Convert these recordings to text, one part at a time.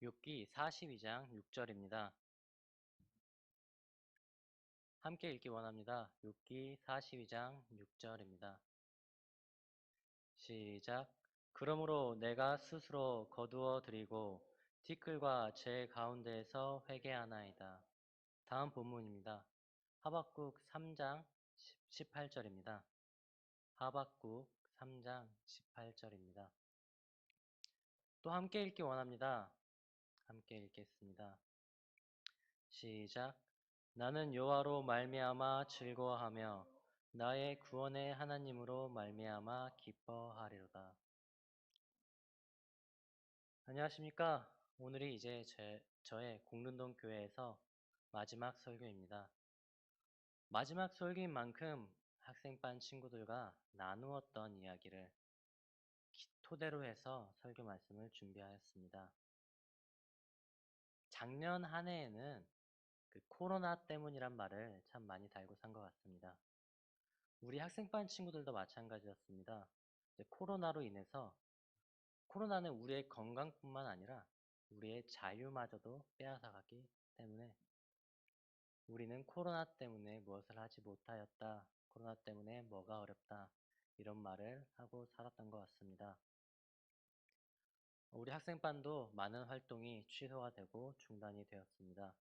욥기 42장 6절입니다. 함께 읽기 원합니다. 욥기 42장 6절입니다. 시작. 그러므로 내가 스스로 거두어 드리고 티끌과 제 가운데에서 회개하나이다. 다음 본문입니다. 하박국 3장 18절입니다. 하박국 3장 18절입니다. 또 함께 읽기 원합니다. 함께 읽겠습니다. 시작. 나는 여호와로 말미암아 즐거워하며 나의 구원의 하나님으로 말미암아 기뻐하리로다. 안녕하십니까? 오늘이 이제 저의 공릉동 교회에서 마지막 설교입니다. 마지막 설교인 만큼 학생반 친구들과 나누었던 이야기를 토대로 해서 설교 말씀을 준비하였습니다. 작년 한 해에는 그 코로나 때문이란 말을 참 많이 달고 산 것 같습니다. 우리 학생반 친구들도 마찬가지였습니다. 코로나로 인해서 코로나는 우리의 건강뿐만 아니라 우리의 자유마저도 빼앗아가기 때문에 우리는 코로나 때문에 무엇을 하지 못하였다. 코로나 때문에 뭐가 어렵다. 이런 말을 하고 살았던 것 같습니다. 우리 학생반도 많은 활동이 취소가 되고 중단이 되었습니다.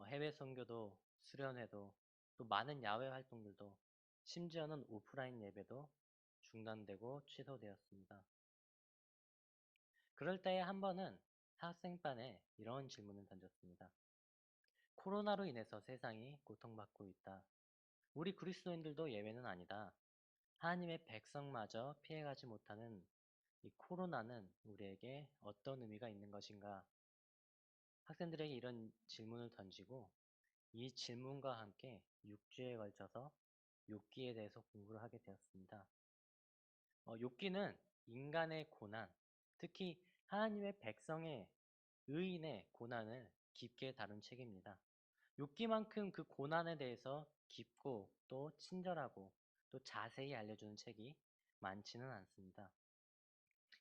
해외 선교도 수련회도 또 많은 야외 활동들도 심지어는 오프라인 예배도 중단되고 취소되었습니다. 그럴 때에 한 번은 학생반에 이런 질문을 던졌습니다. 코로나로 인해서 세상이 고통받고 있다. 우리 그리스도인들도 예외는 아니다. 하나님의 백성마저 피해가지 못하는 이 코로나는 우리에게 어떤 의미가 있는 것인가? 학생들에게 이런 질문을 던지고 이 질문과 함께 6주에 걸쳐서 욥기에 대해서 공부를 하게 되었습니다. 욥기는 인간의 고난, 특히 하나님의 백성의 의인의 고난을 깊게 다룬 책입니다. 욥기만큼 그 고난에 대해서 깊고 또 친절하고 또 자세히 알려주는 책이 많지는 않습니다.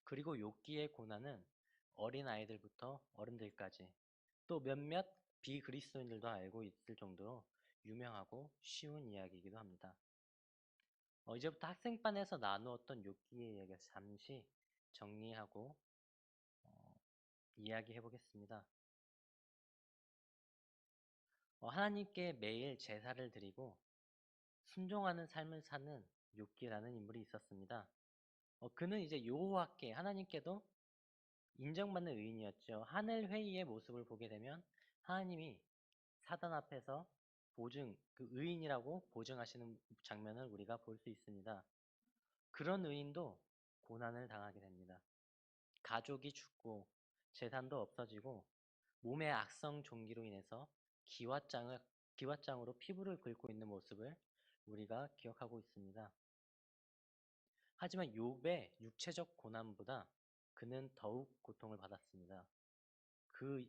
그리고 욥기의 고난은 어린아이들부터 어른들까지 또 몇몇 비그리스도인들도 알고 있을 정도로 유명하고 쉬운 이야기이기도 합니다. 이제부터 학생반에서 나누었던 욥기의 이야기를 잠시 정리하고 이야기해 보겠습니다. 하나님께 매일 제사를 드리고 순종하는 삶을 사는 욥기라는 인물이 있었습니다. 그는 이제 여호와께 하나님께도 인정받는 의인이었죠. 하늘 회의의 모습을 보게 되면 하나님이 사단 앞에서 그 의인이라고 보증하시는 장면을 우리가 볼 수 있습니다. 그런 의인도 고난을 당하게 됩니다. 가족이 죽고 재산도 없어지고 몸의 악성 종기로 인해서 기왓장으로 피부를 긁고 있는 모습을 우리가 기억하고 있습니다. 하지만 욥의 육체적 고난보다 그는 더욱 고통을 받았습니다. 그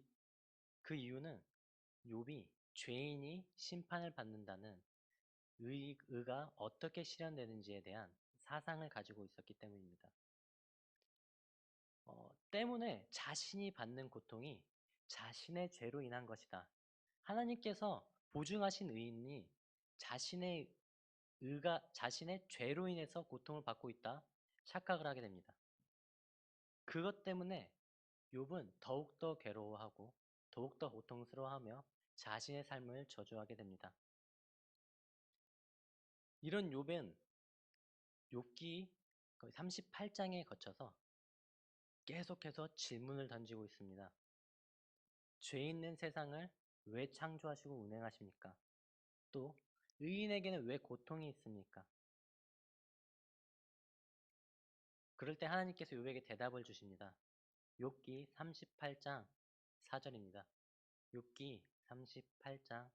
이유는 욥이 죄인이 심판을 받는다는 의가 어떻게 실현되는지에 대한 사상을 가지고 있었기 때문입니다. 때문에 자신이 받는 고통이 자신의 죄로 인한 것이다. 하나님께서 보증하신 의인이 자신의 죄로 인해서 고통을 받고 있다 착각을 하게 됩니다. 그것 때문에 욥은 더욱더 괴로워하고 더욱더 고통스러워하며 자신의 삶을 저주하게 됩니다. 이런 욥은 욥기 거의 38장에 거쳐서 계속해서 질문을 던지고 있습니다. 죄 있는 세상을 왜 창조하시고 운행하십니까? 또 의인에게는 왜 고통이 있습니까? 그럴 때 하나님께서 욥에게 대답을 주십니다. 욥기 38장 4절입니다. 욥기 38장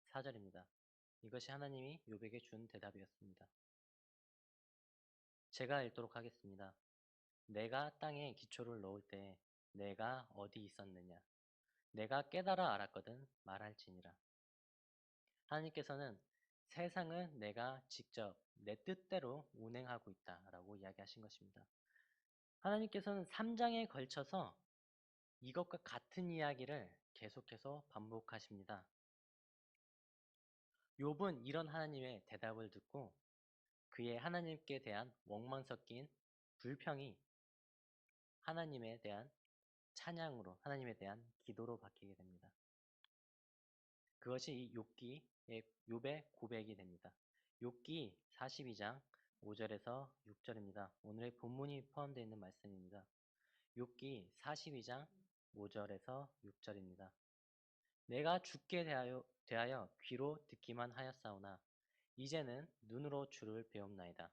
4절입니다. 이것이 하나님이 욥에게 준 대답이었습니다. 제가 읽도록 하겠습니다. 내가 땅에 기초를 놓을 때 내가 어디 있었느냐? 내가 깨달아 알았거든 말할지니라. 하나님께서는 세상은 내가 직접 내 뜻대로 운행하고 있다라고 이야기하신 것입니다. 하나님께서는 3장에 걸쳐서 이것과 같은 이야기를 계속해서 반복하십니다. 욥은 이런 하나님의 대답을 듣고 그의 하나님께 대한 원망 섞인 불평이 하나님에 대한 찬양으로, 하나님에 대한 기도로 바뀌게 됩니다. 그것이 이 욥의 고백이 됩니다. 욥기 42장 5절에서 6절입니다. 오늘의 본문이 포함되어 있는 말씀입니다. 욥기 42장 5절에서 6절입니다. 내가 주께 대하여 귀로 듣기만 하였사오나 이제는 눈으로 주를 배움나이다.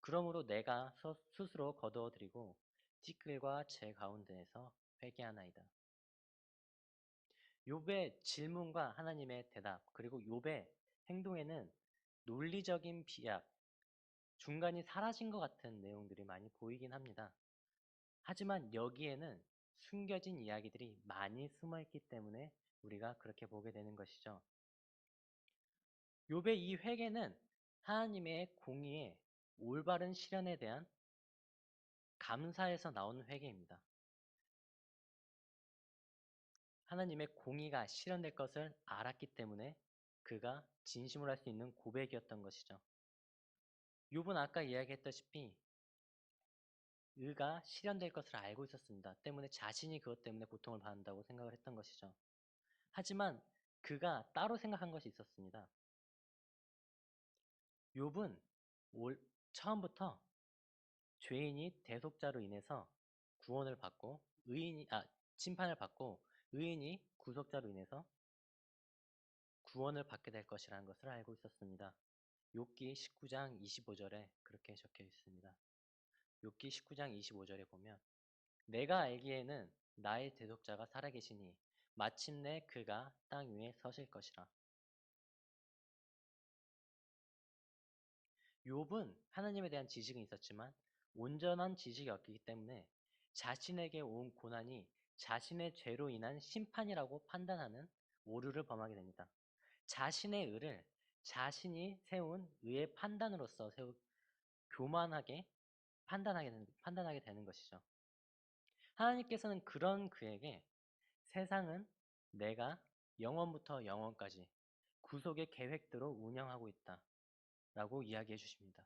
그러므로 내가 스스로 거두어드리고 티끌과 제 가운데에서 회개하나이다. 욥의 질문과 하나님의 대답, 그리고 욥의 행동에는 논리적인 비약, 중간이 사라진 것 같은 내용들이 많이 보이긴 합니다. 하지만 여기에는 숨겨진 이야기들이 많이 숨어있기 때문에 우리가 그렇게 보게 되는 것이죠. 욥의 이 회개는 하나님의 공의의 올바른 실현에 대한 감사에서 나오는 회개입니다. 하나님의 공의가 실현될 것을 알았기 때문에 그가 진심으로 할 수 있는 고백이었던 것이죠. 욥은 아까 이야기했다시피 의가 실현될 것을 알고 있었습니다. 때문에 자신이 그것 때문에 고통을 받는다고 생각을 했던 것이죠. 하지만 그가 따로 생각한 것이 있었습니다. 욥은 처음부터 죄인이 대속자로 인해서 구원을 받고 심판을 받고 의인이 구속자로 인해서 구원을 받게 될 것이라는 것을 알고 있었습니다. 욥기 19장 25절에 그렇게 적혀 있습니다. 욥기 19장 25절에 보면 내가 알기에는 나의 대속자가 살아계시니 마침내 그가 땅 위에 서실 것이라. 욥은 하나님에 대한 지식은 있었지만 온전한 지식이 없기 때문에 자신에게 온 고난이 자신의 죄로 인한 심판이라고 판단하는 오류를 범하게 됩니다. 자신의 의를 자신이 세운 의의 판단으로서 교만하게 판단하게 되는 것이죠. 하나님께서는 그런 그에게 세상은 내가 영원부터 영원까지 구속의 계획대로 운영하고 있다 라고 이야기해 주십니다.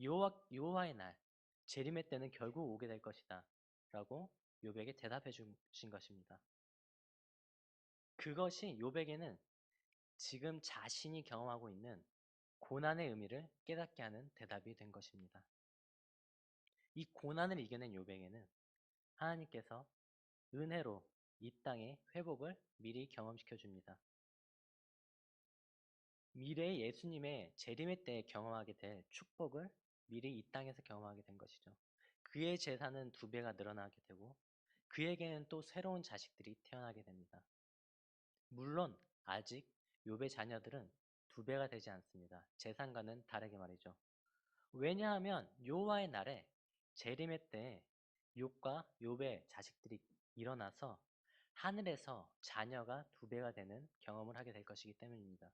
여호와의 날, 재림의 때는 결국 오게 될 것이다 라고 욥에게 대답해 주신 것입니다. 그것이 욥에게는 지금 자신이 경험하고 있는 고난의 의미를 깨닫게 하는 대답이 된 것입니다. 이 고난을 이겨낸 욥에게는 하나님께서 은혜로 이 땅의 회복을 미리 경험시켜 줍니다. 미래의 예수님의 재림의 때에 경험하게 될 축복을 미리 이 땅에서 경험하게 된 것이죠. 그의 재산은 2배가 늘어나게 되고 그에게는 또 새로운 자식들이 태어나게 됩니다. 물론 아직 욥의 자녀들은 2배가 되지 않습니다. 재산과는 다르게 말이죠. 왜냐하면 여호와의 날에 재림의 때에 욥과 욥의 자식들이 일어나서 하늘에서 자녀가 2배가 되는 경험을 하게 될 것이기 때문입니다.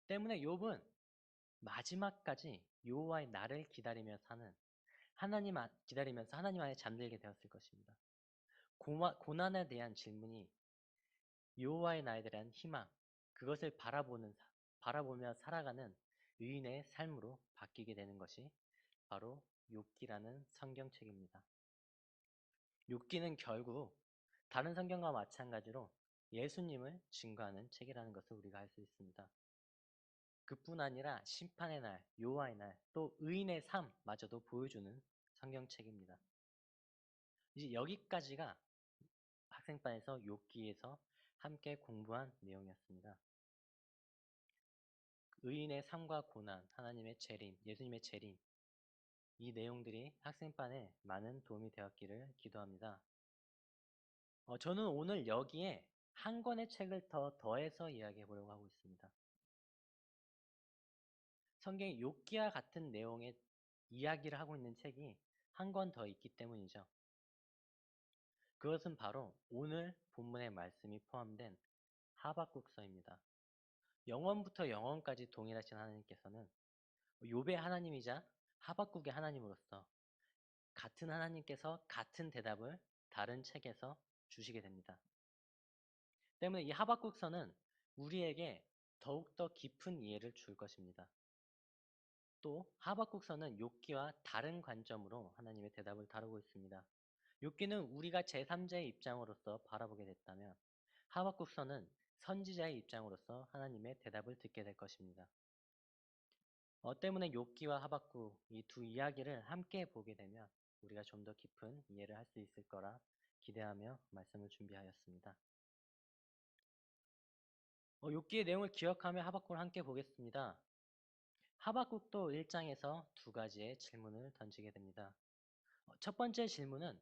때문에 욥은 마지막까지 여호와의 날을 기다리며 기다리면서 하나님 안에 잠들게 되었을 것입니다. 고난에 대한 질문이 여호와의 날에 대한 희망, 그것을 바라보며 살아가는 의인의 삶으로 바뀌게 되는 것이 바로 욥기라는 성경책입니다. 욥기는 결국 다른 성경과 마찬가지로 예수님을 증거하는 책이라는 것을 우리가 알 수 있습니다. 그뿐 아니라 심판의 날, 여호와의 날, 또 의인의 삶마저도 보여주는 성경책입니다. 이제 여기까지가 학생반에서 욥기에서 함께 공부한 내용이었습니다. 의인의 삶과 고난, 하나님의 재림, 예수님의 재림, 이 내용들이 학생반에 많은 도움이 되었기를 기도합니다. 저는 오늘 여기에 한 권의 책을 더해서 이야기해 보려고 하고 있습니다. 성경에 욥기와 같은 내용의 이야기를 하고 있는 책이 한 권 더 있기 때문이죠. 그것은 바로 오늘 본문의 말씀이 포함된 하박국서입니다. 영원부터 영원까지 동일하신 하나님께서는 욥의 하나님이자 하박국의 하나님으로서 같은 하나님께서 같은 대답을 다른 책에서 주시게 됩니다. 때문에 이 하박국서는 우리에게 더욱더 깊은 이해를 줄 것입니다. 또 하박국서는 욥기와 다른 관점으로 하나님의 대답을 다루고 있습니다. 욥기는 우리가 제3자의 입장으로서 바라보게 됐다면 하박국서는 선지자의 입장으로서 하나님의 대답을 듣게 될 것입니다. 때문에 욥기와 하박국 이 두 이야기를 함께 보게 되면 우리가 좀 더 깊은 이해를 할 수 있을 거라 기대하며 말씀을 준비하였습니다. 욥기의 내용을 기억하며 하박국을 함께 보겠습니다. 하박국도 1장에서 두 가지의 질문을 던지게 됩니다. 첫 번째 질문은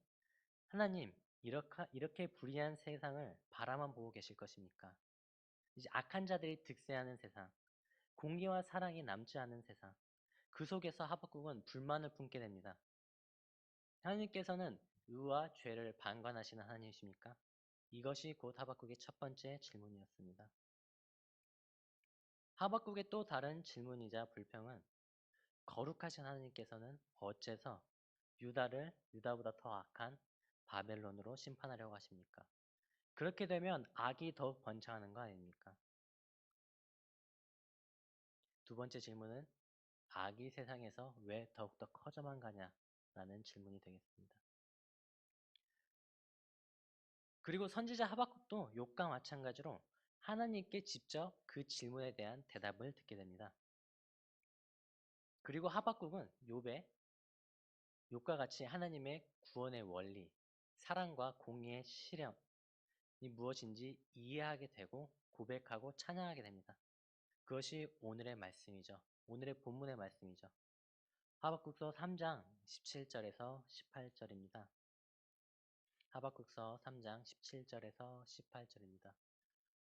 하나님, 이렇게 불의한 세상을 바라만 보고 계실 것입니까? 이제 악한 자들이 득세하는 세상, 공의와 사랑이 남지 않은 세상, 그 속에서 하박국은 불만을 품게 됩니다. 하나님께서는 의와 죄를 방관하시는 하나님이십니까? 이것이 곧 하박국의 첫 번째 질문이었습니다. 하박국의 또 다른 질문이자 불평은 거룩하신 하나님께서는 어째서 유다를 유다보다 더 악한 바벨론으로 심판하려고 하십니까? 그렇게 되면 악이 더욱 번창하는 거 아닙니까? 두 번째 질문은 악이 세상에서 왜 더욱더 커져만 가냐라는 질문이 되겠습니다. 그리고 선지자 하박국도 욥과 마찬가지로 하나님께 직접 그 질문에 대한 대답을 듣게 됩니다. 그리고 하박국은 욥과 같이 하나님의 구원의 원리, 사랑과 공의의 실현이 무엇인지 이해하게 되고 고백하고 찬양하게 됩니다. 그것이 오늘의 말씀이죠. 오늘의 본문의 말씀이죠. 하박국서 3장 17절에서 18절입니다. 하박국서 3장 17절에서 18절입니다.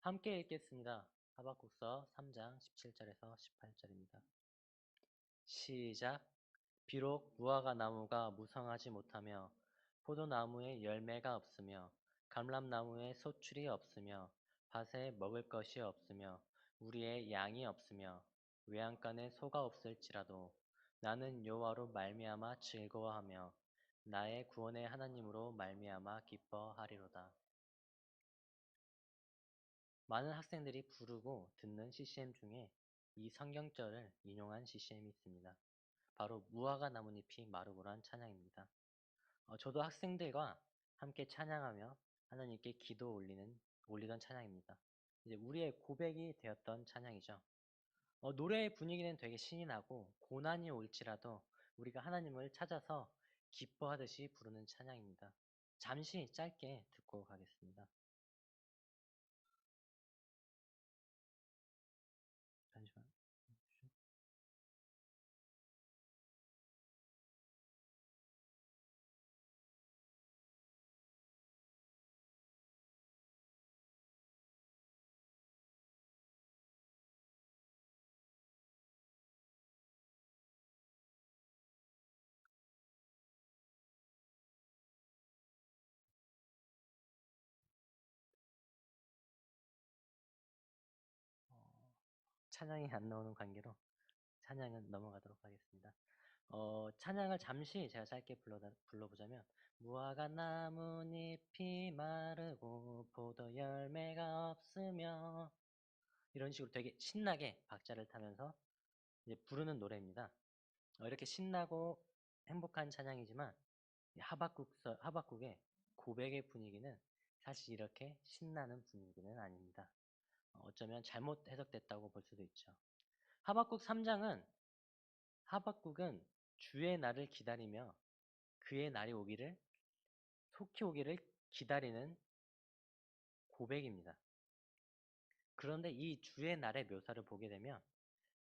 함께 읽겠습니다. 하박국서 3장 17절에서 18절입니다. 시작. 비록 무화과 나무가 무성하지 못하며 포도나무에 열매가 없으며 감람나무에 소출이 없으며 밭에 먹을 것이 없으며 우리의 양이 없으며 외양간에 소가 없을지라도 나는 여호와로 말미암아 즐거워하며 나의 구원의 하나님으로 말미암아 기뻐하리로다. 많은 학생들이 부르고 듣는 CCM 중에 이 성경절을 인용한 CCM이 있습니다. 바로 무화과 나뭇잎이 마르고란 찬양입니다. 저도 학생들과 함께 찬양하며 하나님께 올리던 찬양입니다. 이제 우리의 고백이 되었던 찬양이죠. 노래의 분위기는 되게 신이 나고 고난이 올지라도 우리가 하나님을 찾아서 기뻐하듯이 부르는 찬양입니다. 잠시 짧게 듣고 가겠습니다. 잠시만. 찬양이 안 나오는 관계로 찬양은 넘어가도록 하겠습니다. 찬양을 잠시 제가 짧게 불러보자면 무화과 나뭇잎이 마르고 포도 열매가 없으며 이런 식으로 되게 신나게 박자를 타면서 이제 부르는 노래입니다. 이렇게 신나고 행복한 찬양이지만 하박국의 고백의 분위기는 사실 이렇게 신나는 분위기는 아닙니다. 어쩌면 잘못 해석됐다고 볼 수도 있죠. 하박국은 주의 날을 기다리며 그의 날이 속히 오기를 기다리는 고백입니다. 그런데 이 주의 날의 묘사를 보게 되면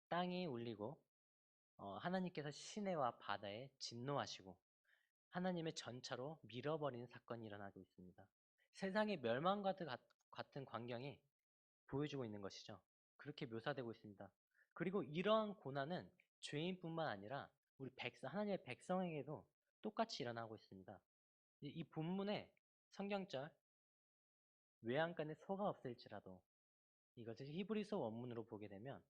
땅이 울리고 하나님께서 시내와 바다에 진노하시고 하나님의 전차로 밀어버리는 사건이 일어나고 있습니다. 세상의 멸망과 같은 광경이 보여주고 있는 것이죠. 그렇게 묘사되고 있습니다. 그리고 이러한 고난은 죄인뿐만 아니라 하나님의 백성에게도 똑같이 일어나고 있습니다. 이 본문의 성경절 외양간에 소가 없을지라도 이것을 히브리서 원문으로 보게 되면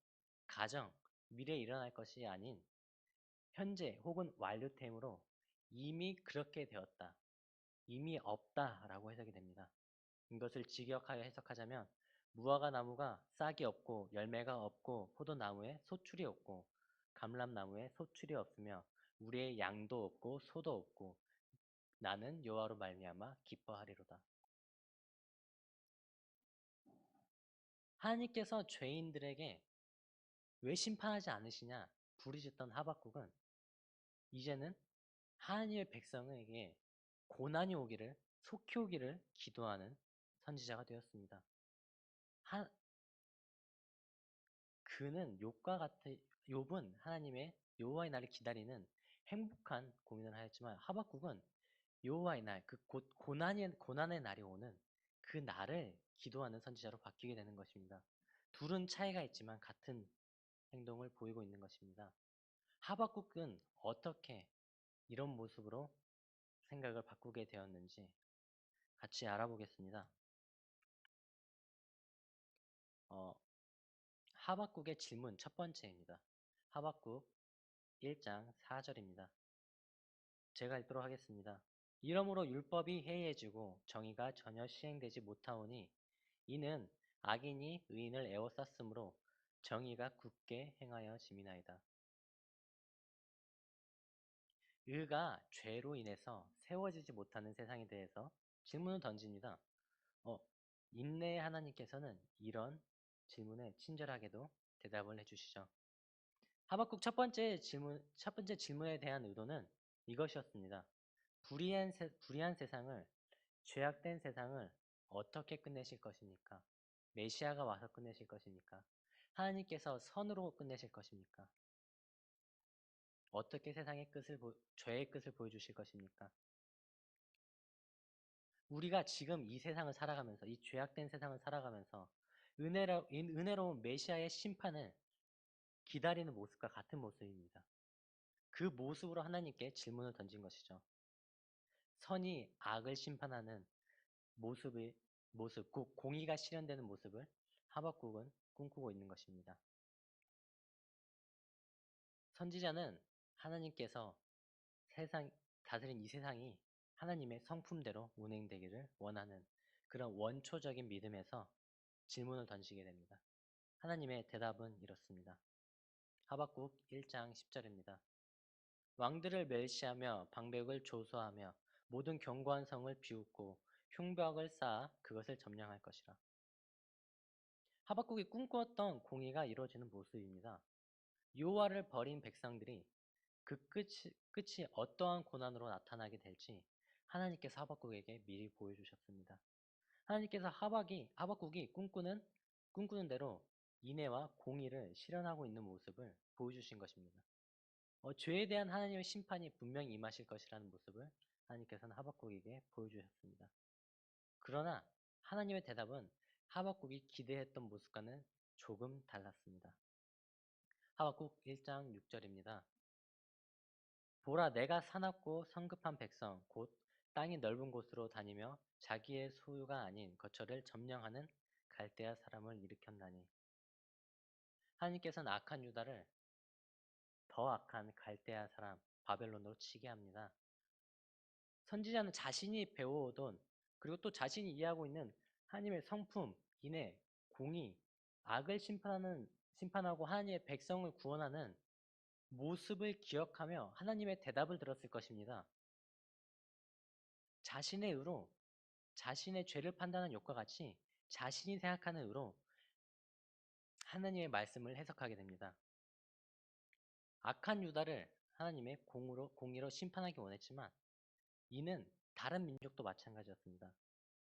가정, 미래에 일어날 것이 아닌 현재 혹은 완료템으로 이미 그렇게 되었다. 이미 없다라고 해석이 됩니다. 이것을 직역하여 해석하자면 무화과 나무가 싹이 없고 열매가 없고 포도나무에 소출이 없고 감람나무에 소출이 없으며 우리의 양도 없고 소도 없고 나는 여호와로 말미암아 기뻐하리로다. 하나님께서 죄인들에게 왜 심판하지 않으시냐 부르짖던 하박국은 이제는 하나님의 백성에게 고난이 오기를 속히 오기를 기도하는 선지자가 되었습니다. 그는 욥은 하나님의 여호와의 날을 기다리는 행복한 고민을 하였지만 하박국은 여호와의 날, 그 곧 고난의 날이 오는 그 날을 기도하는 선지자로 바뀌게 되는 것입니다. 둘은 차이가 있지만 같은 행동을 보이고 있는 것입니다. 하박국은 어떻게 이런 모습으로 생각을 바꾸게 되었는지 같이 알아보겠습니다. 어, 하박국의 질문 첫 번째입니다. 하박국 1장 4절입니다. 제가 읽도록 하겠습니다. 이러므로 율법이 해이해지고 정의가 전혀 시행되지 못하오니 이는 악인이 의인을 에워쌌으므로 정의가 굳게 행하여 짐이나이다. 의가 죄로 인해서 세워지지 못하는 세상에 대해서 질문을 던집니다. 어, 인내의 하나님께서는 이런 질문에 친절하게도 대답을 해주시죠. 하박국 첫 번째 질문에 대한 의도는 이것이었습니다. 불의한 세상을, 죄악된 세상을 어떻게 끝내실 것입니까? 메시아가 와서 끝내실 것입니까? 하나님께서 선으로 끝내실 것입니까? 어떻게 죄의 끝을 보여주실 것입니까? 우리가 지금 이 세상을 살아가면서, 이 죄악된 세상을 살아가면서 은혜로운 메시아의 심판을 기다리는 모습과 같은 모습입니다. 그 모습으로 하나님께 질문을 던진 것이죠. 선이 악을 심판하는 곧 공의가 실현되는 모습을 하박국은 꿈꾸고 있는 것입니다. 선지자는 하나님께서 다스린 이 세상이 하나님의 성품대로 운행되기를 원하는 그런 원초적인 믿음에서 질문을 던지게 됩니다. 하나님의 대답은 이렇습니다. 하박국 1장 10절입니다. 왕들을 멸시하며 방백을 조소하며 모든 견고한 성을 비웃고 흉벽을 쌓아 그것을 점령할 것이라. 하박국이 꿈꾸었던 공의가 이루어지는 모습입니다. 여호와를 버린 백성들이 그 끝이 어떠한 고난으로 나타나게 될지 하나님께서 하박국에게 미리 보여주셨습니다. 하나님께서 하박국이 꿈꾸는 대로 인애와 공의를 실현하고 있는 모습을 보여주신 것입니다. 죄에 대한 하나님의 심판이 분명히 임하실 것이라는 모습을 하나님께서는 하박국에게 보여주셨습니다. 그러나 하나님의 대답은 하박국이 기대했던 모습과는 조금 달랐습니다. 하박국 1장 6절입니다. 보라, 내가 사납고 성급한 백성 곧 땅이 넓은 곳으로 다니며 자기의 소유가 아닌 거처를 점령하는 갈대아 사람을 일으켰나니. 하나님께서는 악한 유다를 더 악한 갈대아 사람 바벨론으로 치게 합니다. 선지자는 자신이 배워오던 그리고 또 자신이 이해하고 있는 하나님의 성품, 인애, 공의, 악을 심판하고 하나님의 백성을 구원하는 모습을 기억하며 하나님의 대답을 들었을 것입니다. 자신의 의로, 자신의 죄를 판단하는 욕과 같이 자신이 생각하는 의로 하나님의 말씀을 해석하게 됩니다. 악한 유다를 하나님의 공의로 심판하기 원했지만 이는 다른 민족도 마찬가지였습니다.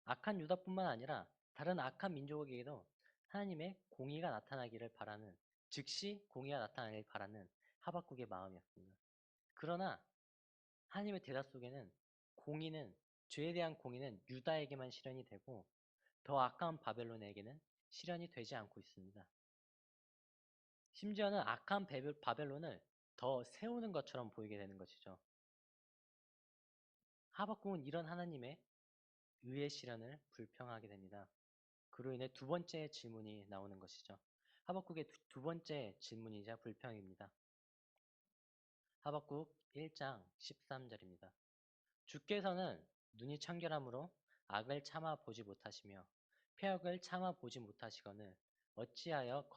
악한 유다뿐만 아니라 다른 악한 민족에게도 하나님의 공의가 나타나기를 바라는, 즉시 공의가 나타나기를 바라는 하박국의 마음이었습니다. 그러나 하나님의 대답 속에는 죄에 대한 공의는 유다에게만 실현이 되고 더 악한 바벨론에게는 실현이 되지 않고 있습니다. 심지어는 악한 바벨론을 더 세우는 것처럼 보이게 되는 것이죠. 하박국은 이런 하나님의 의의 실현을 불평하게 됩니다. 그로 인해 두 번째 질문이 나오는 것이죠. 하박국의 두 번째 질문이자 불평입니다. 하박국 1장 13절입니다. 주께서는 눈이 청결함으로 악을 참아 보지 못하시며 폐역을 참아 보지 못하시거늘 어찌하여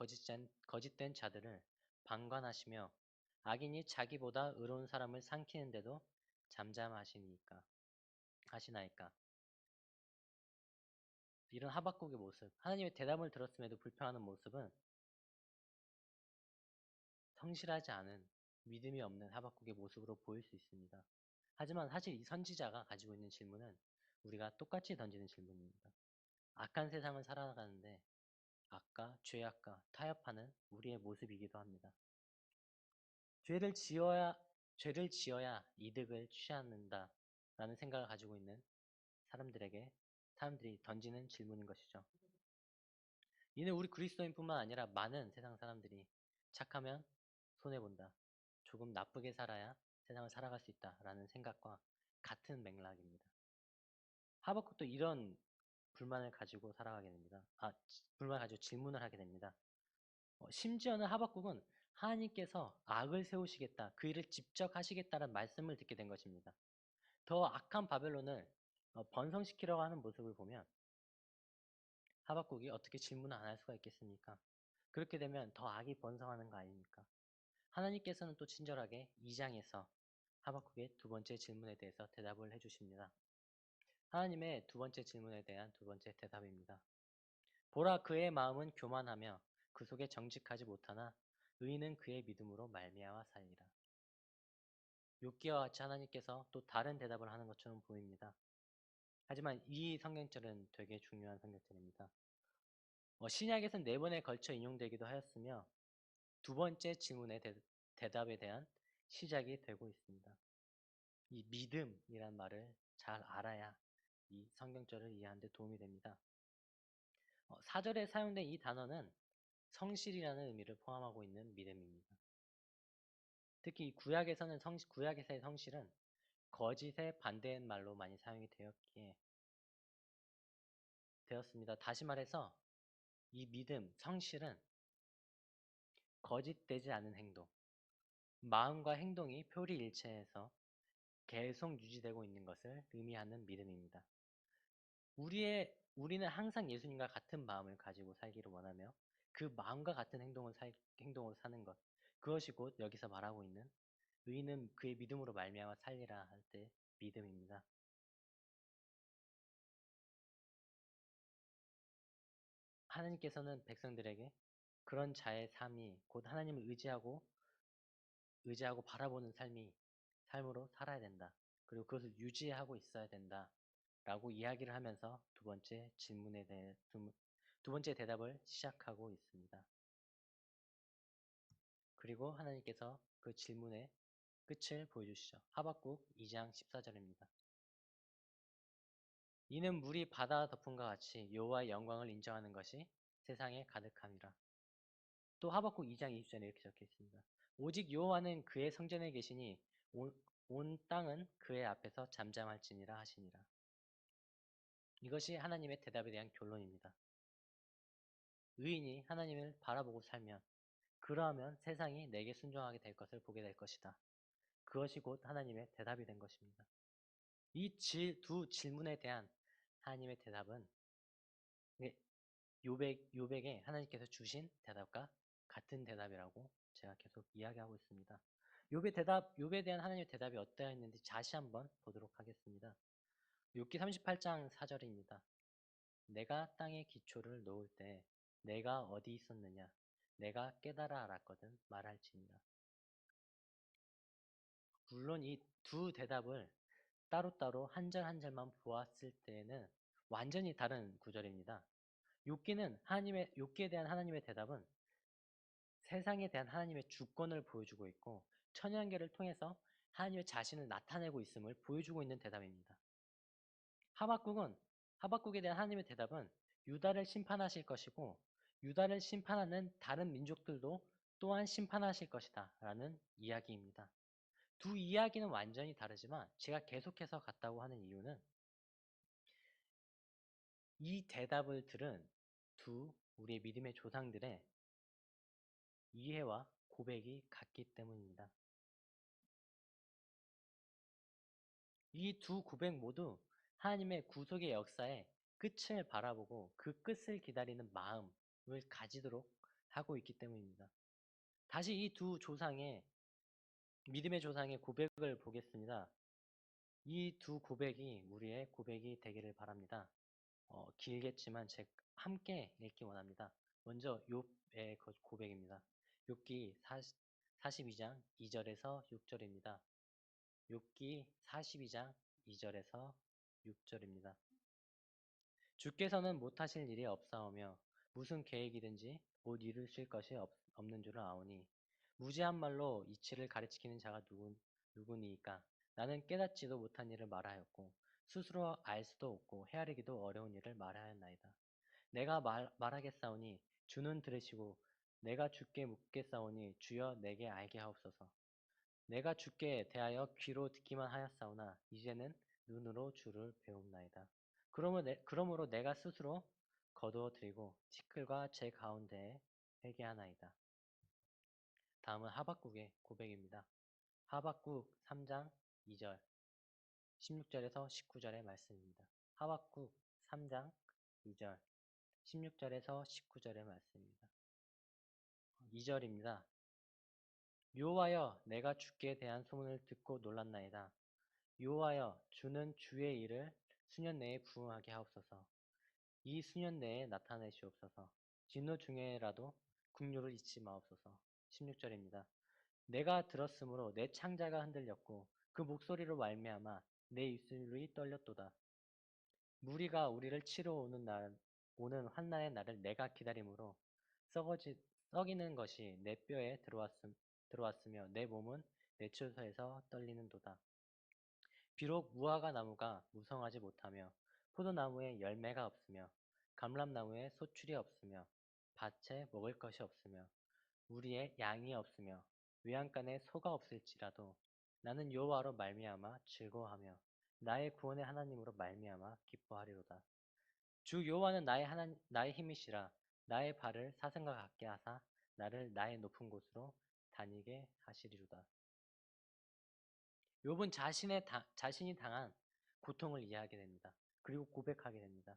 거짓된 자들을 방관하시며 악인이 자기보다 의로운 사람을 삼키는데도 잠잠하시니까 하시나이까. 이런 하박국의 모습, 하나님의 대답을 들었음에도 불평하는 모습은 성실하지 않은 믿음이 없는 하박국의 모습으로 보일 수 있습니다. 하지만 사실 이 선지자가 가지고 있는 질문은 우리가 똑같이 던지는 질문입니다. 악한 세상을 살아가는데 악과 죄악과 타협하는 우리의 모습이기도 합니다. 죄를 지어야 이득을 취하는다 라는 생각을 가지고 있는 사람들이 던지는 질문인 것이죠. 이는 우리 그리스도인뿐만 아니라 많은 세상 사람들이 착하면 손해본다. 조금 나쁘게 살아야 세상을 살아갈 수 있다라는 생각과 같은 맥락입니다. 하박국도 이런 불만을 가지고 살아가게 됩니다. 불만을 가지고 질문을 하게 됩니다. 심지어는 하박국은 하나님께서 악을 세우시겠다, 그 일을 직접 하시겠다는 말씀을 듣게 된 것입니다. 더 악한 바벨론을 번성시키려고 하는 모습을 보면 하박국이 어떻게 질문을 안 할 수가 있겠습니까? 그렇게 되면 더 악이 번성하는 거 아닙니까? 하나님께서는 또 친절하게 2장에서 하박국의 두 번째 질문에 대해서 대답을 해주십니다. 하나님의 두 번째 질문에 대한 두 번째 대답입니다. 보라, 그의 마음은 교만하며 그 속에 정직하지 못하나 의인은 그의 믿음으로 말미암아 살리라. 욥기와 같이 하나님께서 또 다른 대답을 하는 것처럼 보입니다. 하지만 이 성경절은 되게 중요한 성경절입니다. 신약에서는 4번에 걸쳐 인용되기도 하였으며 두 번째 질문의 대답에 대한 시작이 되고 있습니다. 이 믿음이란 말을 잘 알아야 이 성경절을 이해하는 데 도움이 됩니다. 4절에 사용된 이 단어는 성실이라는 의미를 포함하고 있는 믿음입니다. 특히 구약에서의 성실은 거짓의 반대인 말로 많이 사용이 되었습니다. 다시 말해서 이 믿음, 성실은 거짓되지 않은 행동, 마음과 행동이 표리일체해서 계속 유지되고 있는 것을 의미하는 믿음입니다. 우리는 항상 예수님과 같은 마음을 가지고 살기를 원하며 그 마음과 같은 행동으로 사는 것, 그것이 곧 여기서 말하고 있는 의인은 그의 믿음으로 말미암아 살리라 할 때 믿음입니다. 하나님께서는 백성들에게 그런 자의 삶이 곧 하나님을 의지하고 바라보는 삶으로 살아야 된다. 그리고 그것을 유지하고 있어야 된다. 라고 이야기를 하면서 두 번째 대답을 시작하고 있습니다. 그리고 하나님께서 그 질문의 끝을 보여주시죠. 하박국 2장 14절입니다. 이는 물이 바다 덮음과 같이 여호와의 영광을 인정하는 것이 세상에 가득함이라. 또 하박국 2장 20절에 이렇게 적혀 있습니다. 오직 여호와는 그의 성전에 계시니 온 땅은 그의 앞에서 잠잠할지니라 하시니라. 이것이 하나님의 대답에 대한 결론입니다. 의인이 하나님을 바라보고 살면 그러하면 세상이 내게 순종하게 될 것을 보게 될 것이다. 그것이 곧 하나님의 대답이 된 것입니다. 이 두 질문에 대한 하나님의 대답은 욥에게 하나님께서 주신 대답과 같은 대답이라고 제가 계속 이야기하고 있습니다. 욥에 대한 하나님의 대답이 어떠했는지 다시 한번 보도록 하겠습니다. 욥기 38장 4절입니다. 내가 땅에 기초를 놓을 때 내가 어디 있었느냐? 내가 깨달아 알았거든 말할지니라. 물론 이 두 대답을 따로따로 한 절 한 절만 보았을 때에는 완전히 다른 구절입니다. 욥기에 대한 하나님의 대답은 세상에 대한 하나님의 주권을 보여주고 있고 천연계를 통해서 하나님의 자신을 나타내고 있음을 보여주고 있는 대답입니다. 하박국에 대한 하나님의 대답은 유다를 심판하실 것이고 유다를 심판하는 다른 민족들도 또한 심판하실 것이다 라는 이야기입니다. 두 이야기는 완전히 다르지만 제가 계속해서 같다고 하는 이유는 이 대답을 들은 우리의 믿음의 조상들의 이해와 고백이 같기 때문입니다. 이 두 고백 모두 하나님의 구속의 역사의 끝을 바라보고 그 끝을 기다리는 마음을 가지도록 하고 있기 때문입니다. 다시 이 두 조상의 믿음의 조상의 고백을 보겠습니다. 이 두 고백이 우리의 고백이 되기를 바랍니다. 길겠지만 함께 읽기 원합니다. 먼저 욥의 고백입니다. 욥기 42장 2절에서 6절입니다. 욥기 42장 2절에서 6절입니다. 주께서는 못하실 일이 없사오며 무슨 계획이든지 못 이루실 것이 없는 줄을 아오니 무지한 말로 이치를 가르치는 자가 누구니이까. 나는 깨닫지도 못한 일을 말하였고 스스로 알 수도 없고 헤아리기도 어려운 일을 말하였나이다. 내가 말하겠사오니 주는 들으시고 내가 주께 묻겠사오니 주여 내게 알게 하옵소서. 내가 주께 대하여 귀로 듣기만 하였사오나 이제는 눈으로 주를 배웁나이다. 그러므로 내가 스스로 거두어 드리고 티끌과 제 가운데에 회개하나이다. 다음은 하박국의 고백입니다. 하박국 3장 2절 16절에서 19절의 말씀입니다. 하박국 3장 2절 16절에서 19절의 말씀입니다. 2절입니다. 여호와여 내가 주께 대한 소문을 듣고 놀랐나이다. 여호와여 주는 주의 일을 수년 내에 부응하게 하옵소서. 이 수년 내에 나타내시옵소서. 진노 중에라도 국류를 잊지 마옵소서. 16절입니다. 내가 들었으므로 내 창자가 흔들렸고 그 목소리로 말미암아 내 입술이 떨렸도다. 무리가 우리를 치러 오는 환난의 날을 내가 기다림으로 썩이는 것이 내 뼈에 들어왔으며 내 몸은 내 처소에서 떨리는도다. 비록 무화과 나무가 무성하지 못하며 포도나무에 열매가 없으며 감람나무에 소출이 없으며 밭에 먹을 것이 없으며 우리의 양이 없으며 외양간에 소가 없을지라도 나는 여호와로 말미암아 즐거워하며 나의 구원의 하나님으로 말미암아 기뻐하리로다. 주 여호와는 나의 힘이시라. 나의 발을 사슴과 같게 하사 나를 나의 높은 곳으로 다니게 하시리로다. 욥은 자신이 당한 고통을 이해하게 됩니다. 그리고 고백하게 됩니다.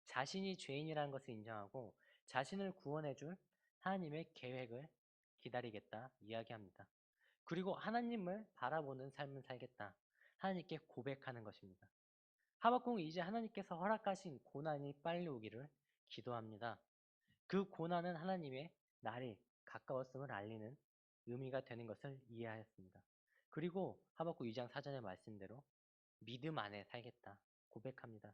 자신이 죄인이라는 것을 인정하고 자신을 구원해줄 하나님의 계획을 기다리겠다 이야기합니다. 그리고 하나님을 바라보는 삶을 살겠다. 하나님께 고백하는 것입니다. 하박국은 이제 하나님께서 허락하신 고난이 빨리 오기를 기도합니다. 그 고난은 하나님의 날이 가까웠음을 알리는 의미가 되는 것을 이해하였습니다. 그리고 하박국 2장 4절의 말씀대로 믿음 안에 살겠다 고백합니다.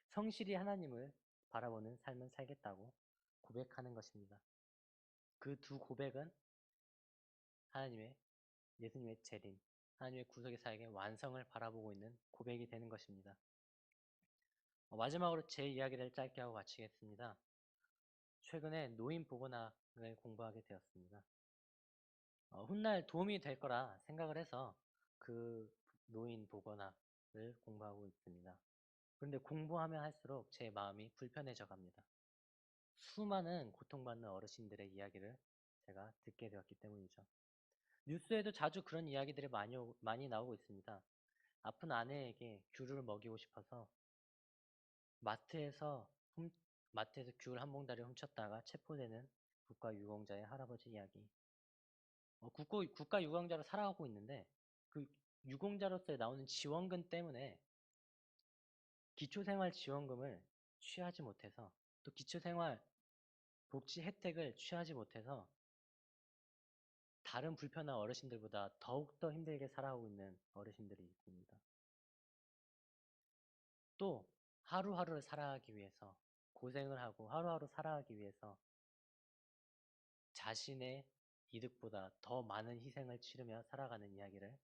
성실히 하나님을 바라보는 삶을 살겠다고 고백하는 것입니다. 그 두 고백은 예수님의 재림, 하나님의 구속의 사역의 완성을 바라보고 있는 고백이 되는 것입니다. 마지막으로 제 이야기를 짧게 하고 마치겠습니다. 최근에 노인 보건학을 공부하게 되었습니다. 훗날 도움이 될 거라 생각을 해서 그 노인 보건학을 공부하고 있습니다. 그런데 공부하면 할수록 제 마음이 불편해져 갑니다. 수많은 고통받는 어르신들의 이야기를 제가 듣게 되었기 때문이죠. 뉴스에도 자주 그런 이야기들이 많이 나오고 있습니다. 아픈 아내에게 귤을 먹이고 싶어서 마트에서 귤 한 봉다리 훔쳤다가 체포되는 국가유공자의 할아버지 이야기. 국가유공자로 살아가고 있는데 그 유공자로서 나오는 지원금 때문에 기초생활지원금을 취하지 못해서 또 기초생활 복지 혜택을 취하지 못해서 다른 불편한 어르신들보다 더욱더 힘들게 살아가고 있는 어르신들이 있습니다. 또 하루하루를 살아가기 위해서 고생을 하고 하루하루 살아가기 위해서 자신의 이득보다 더 많은 희생을 치르며 살아가는 이야기를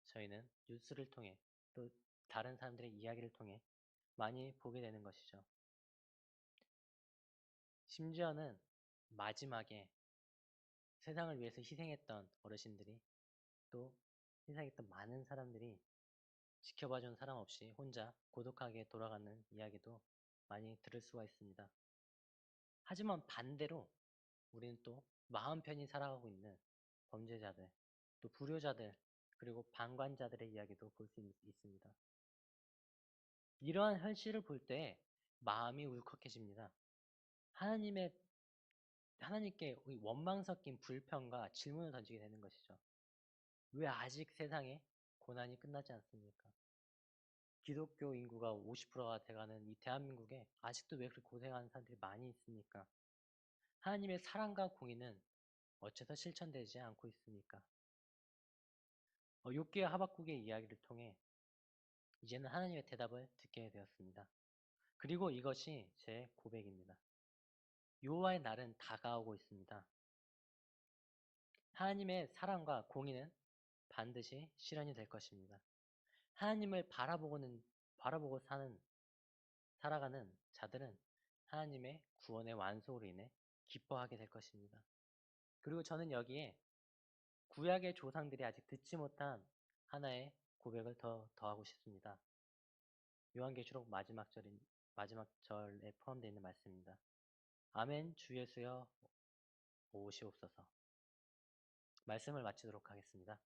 저희는 뉴스를 통해 또 다른 사람들의 이야기를 통해 많이 보게 되는 것이죠. 심지어는 마지막에 세상을 위해서 희생했던 어르신들이 또 희생했던 많은 사람들이 지켜봐준 사람 없이 혼자 고독하게 돌아가는 이야기도 많이 들을 수가 있습니다. 하지만 반대로 우리는 또 마음 편히 살아가고 있는 범죄자들, 또 불효자들, 그리고 방관자들의 이야기도 볼 수 있습니다. 이러한 현실을 볼 때 마음이 울컥해집니다. 하나님께 원망 섞인 불평과 질문을 던지게 되는 것이죠. 왜 아직 세상에 고난이 끝나지 않습니까? 기독교 인구가 50%가 돼가는 이 대한민국에 아직도 왜 그렇게 고생하는 사람들이 많이 있습니까? 하나님의 사랑과 공의는 어째서 실천되지 않고 있습니까? 욥기와 하박국의 이야기를 통해 이제는 하나님의 대답을 듣게 되었습니다. 그리고 이것이 제 고백입니다. 여호와의 날은 다가오고 있습니다. 하나님의 사랑과 공의는 반드시 실현이 될 것입니다. 하나님을 바라보고 살아가는 자들은 하나님의 구원의 완소로 인해 기뻐하게 될 것입니다. 그리고 저는 여기에 구약의 조상들이 아직 듣지 못한 하나의 고백을 더하고 싶습니다. 요한계시록 마지막 절에 포함되어 있는 말씀입니다. 아멘 주 예수여 오시옵소서. 말씀을 마치도록 하겠습니다.